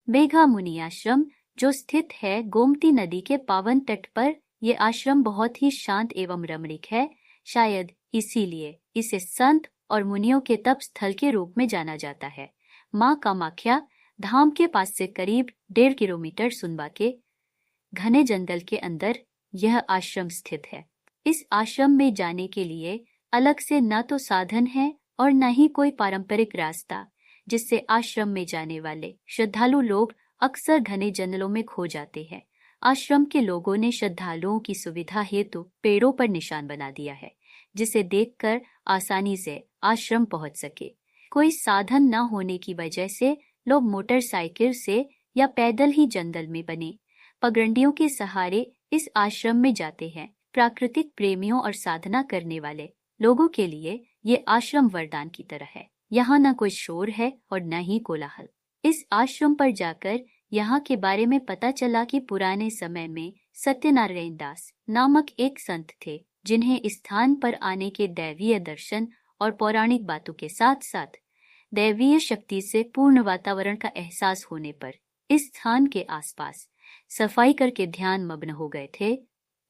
मेघा मुनि आश्रम जो स्थित है गोमती नदी के पावन तट पर, ये आश्रम बहुत ही शांत एवं रमणीक है। शायद इसीलिए इसे संत और मुनियों के तप स्थल के रूप में जाना जाता है। माँ कामाख्या धाम के पास से करीब 1.5 किलोमीटर सुनबा के घने जंगल के अंदर यह आश्रम स्थित है। इस आश्रम में जाने के लिए अलग से न तो साधन है और न ही कोई पारंपरिक रास्ता, जिससे आश्रम में जाने वाले श्रद्धालु लोग अक्सर घने जंगलों में खो जाते हैं। आश्रम के लोगों ने श्रद्धालुओं की सुविधा हेतु पेड़ों पर निशान बना दिया है, जिसे देखकर आसानी से आश्रम पहुंच सके। कोई साधन न होने की वजह से लोग मोटरसाइकिल से या पैदल ही जंगल में बने पगडंडियों के सहारे इस आश्रम में जाते हैं। प्राकृतिक प्रेमियों और साधना करने वाले लोगों के लिए ये आश्रम वरदान की तरह है। यहाँ न कोई शोर है और न ही कोलाहल। इस आश्रम पर जाकर यहाँ के बारे में पता चला कि पुराने समय में सत्यनारायण दास नामक एक संत थे, जिन्हें इस स्थान पर आने के दैवीय दर्शन और पौराणिक बातों के साथ साथ दैवीय शक्ति से पूर्ण वातावरण का एहसास होने पर इस स्थान के आसपास सफाई करके ध्यान मग्न हो गए थे।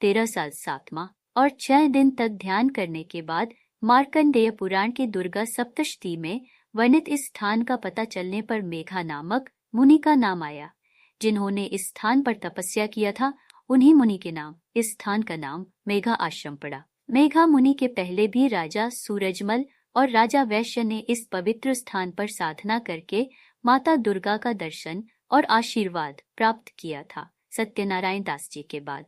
13 साल 7 माह और 6 दिन तक ध्यान करने के बाद मार्कंडेय पुराण की दुर्गा सप्तशती में वर्णित इस स्थान का पता चलने पर मेघा नामक मुनि का नाम आया। जिन्होंने इस स्थान पर तपस्या किया था, उन्हीं मुनि के नाम इस स्थान का नाम मेघा आश्रम पड़ा। मेघा मुनि के पहले भी राजा सूरजमल और राजा वैश्य ने इस पवित्र स्थान पर साधना करके माता दुर्गा का दर्शन और आशीर्वाद प्राप्त किया था। सत्यनारायण दास जी के बाद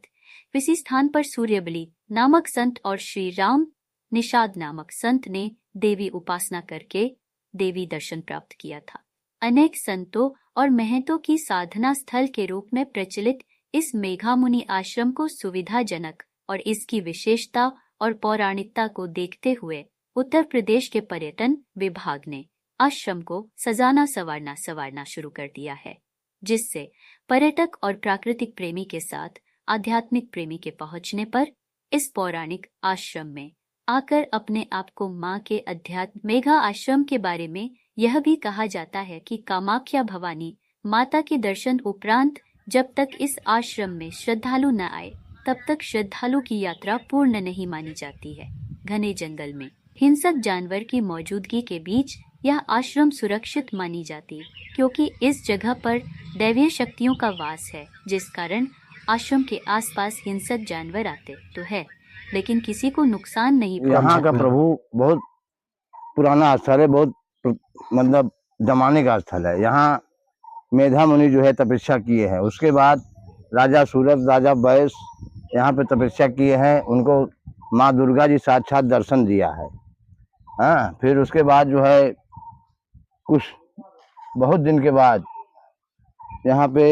इसी स्थान पर सूर्यबली नामक संत और श्री राम निषाद नामक संत ने देवी उपासना करके देवी दर्शन प्राप्त किया था। अनेक संतों और महंतों की साधना स्थल के रूप में प्रचलित इस मेघा मुनि आश्रम को सुविधाजनक और इसकी विशेषता और पौराणिकता को देखते हुए उत्तर प्रदेश के पर्यटन विभाग ने आश्रम को सजाना संवारना शुरू कर दिया है, जिससे पर्यटक और प्राकृतिक प्रेमी के साथ आध्यात्मिक प्रेमी के पहुंचने पर इस पौराणिक आश्रम में आकर अपने आप को माँ के अध्यात्म मेघा आश्रम के बारे में यह भी कहा जाता है कि कामाख्या भवानी माता के दर्शन उपरांत जब तक इस आश्रम में श्रद्धालु न आए, तब तक श्रद्धालु की यात्रा पूर्ण नहीं मानी जाती है। घने जंगल में हिंसक जानवर की मौजूदगी के बीच यह आश्रम सुरक्षित मानी जाती, क्योंकि इस जगह पर दैवीय शक्तियों का वास है, जिस कारण आश्रम के आसपास हिंसक जानवर आते तो है, लेकिन किसी को नुकसान नहीं पहुंचा। यहाँ का प्रभु बहुत पुराना स्थल है, बहुत मतलब जमाने का स्थल है। यहाँ मेधा मुनि जो है तपस्या किए हैं। उसके बाद राजा सूरज, राजा बैस यहाँ पे तपस्या किए हैं। उनको माँ दुर्गा जी साक्षात दर्शन दिया है। हाँ, फिर उसके बाद जो है कुछ बहुत दिन के बाद यहाँ पे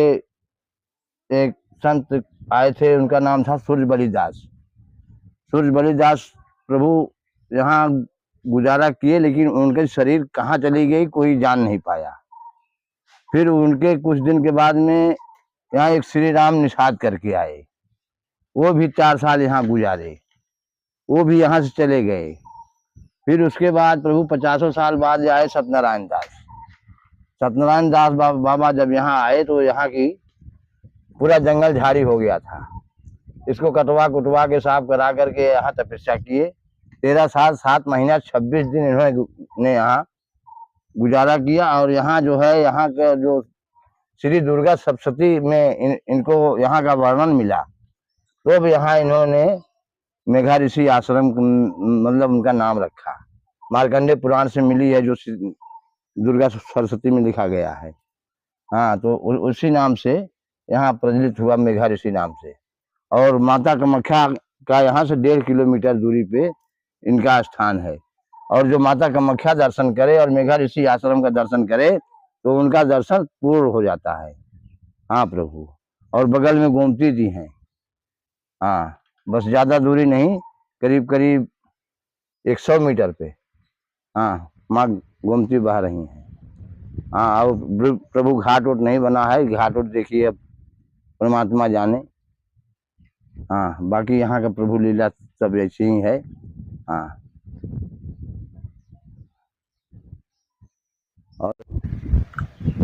एक संत आए थे, उनका नाम था सूर्यबली दास। सूर्यबली दास प्रभु यहाँ गुजारा किए, लेकिन उनके शरीर कहाँ चली गई कोई जान नहीं पाया। फिर उनके कुछ दिन के बाद में यहाँ एक श्री राम निषाद करके आए, वो भी 4 साल यहाँ गुजारे, वो भी यहाँ से चले गए। फिर उसके बाद प्रभु 50 साल बाद आए सत्यनारायण दास। सत्यनारायण दास बाबा जब यहाँ आए तो यहाँ की पूरा जंगल झाड़ी हो गया था। इसको कटवा कुटवा के साफ करा करके यहाँ तपस्या किए। 13 साल 7 महीना 26 दिन इन्होंने यहाँ गुजारा किया। और यहाँ जो है, यहाँ का जो श्री दुर्गा सप्तशती में इनको यहाँ का वर्णन मिला, तो भी यहाँ इन्होंने मेघा ऋषि आश्रम मतलब उनका नाम रखा। मार्कंडेय पुराण से मिली है, जो दुर्गा सरस्वती में लिखा गया है। हाँ, तो उसी नाम से यहाँ प्रचलित हुआ, मेघा ऋषि नाम से। और माता कामाख्या का यहाँ से 1.5 किलोमीटर दूरी पे इनका स्थान है। और जो माता कामाख्या दर्शन करे और मेघा ऋषि आश्रम का दर्शन करे तो उनका दर्शन पूर्ण हो जाता है। हाँ प्रभु, और बगल में गोमती जी हैं। हाँ, बस ज़्यादा दूरी नहीं, करीब करीब 100 मीटर पे हाँ माँ गोमती बह रही हैं। हाँ, और प्रभु घाट वोट नहीं बना है, घाट वोट देखिए अब परमात्मा जाने। हाँ, बाकी यहाँ का प्रभु लीला सब ऐसी ही है। हाँ, और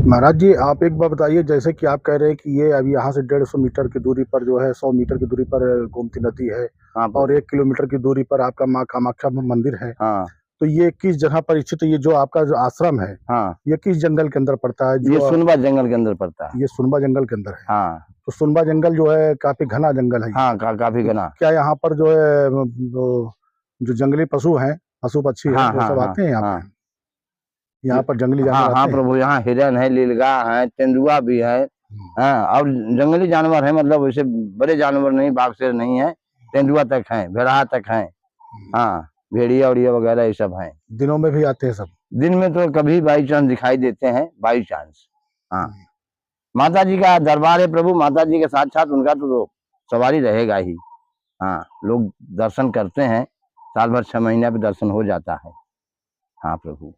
महाराज जी, आप एक बात बताइए, जैसे कि आप कह रहे हैं कि ये अभी यहाँ से 150 मीटर की दूरी पर जो है, 100 मीटर की दूरी पर गोमती नदी है, हाँ और 1 किलोमीटर की दूरी पर आपका माँ कामाख्या मंदिर है। हाँ तो ये किस जगह पर स्थित है? ये जो आपका जो आश्रम है, हाँ, ये किस जंगल के अंदर पड़ता है? ये जो सुनबा जंगल के अंदर पड़ता है। ये सुनबा जंगल के अंदर है। हाँ तो सुनबा जंगल जो है काफी घना जंगल है। हाँ, काफी घना। क्या यहाँ पर जो है जो जंगली पशु हैं, पशु पक्षी है, हाँ वो हाँ सब हाँ आते हैं यहाँ हाँ पे? यहाँ पर जंगली हाँ जानवर हाँ आते हैं? प्रभु, यहाँ हिरन है, लीलगाय है, तेंदुआ भी है। हाँ, और जंगली जानवर है, मतलब वैसे बड़े जानवर नहीं, बाघ शेर नहीं है, तेंदुआ तक है, भेड़ाहा तक है। हाँ, भेड़िया उड़िया वगैरह ये सब है। दिनों में भी आते हैं सब? दिन में तो कभी बाई चांस दिखाई देते हैं, बाई चांस। हाँ, माता जी का दरबार है प्रभु, माता जी के साथ साथ उनका तो सवारी रहेगा ही। हाँ, लोग दर्शन करते हैं, साल भर 6 महीने पे दर्शन हो जाता है। हाँ प्रभु।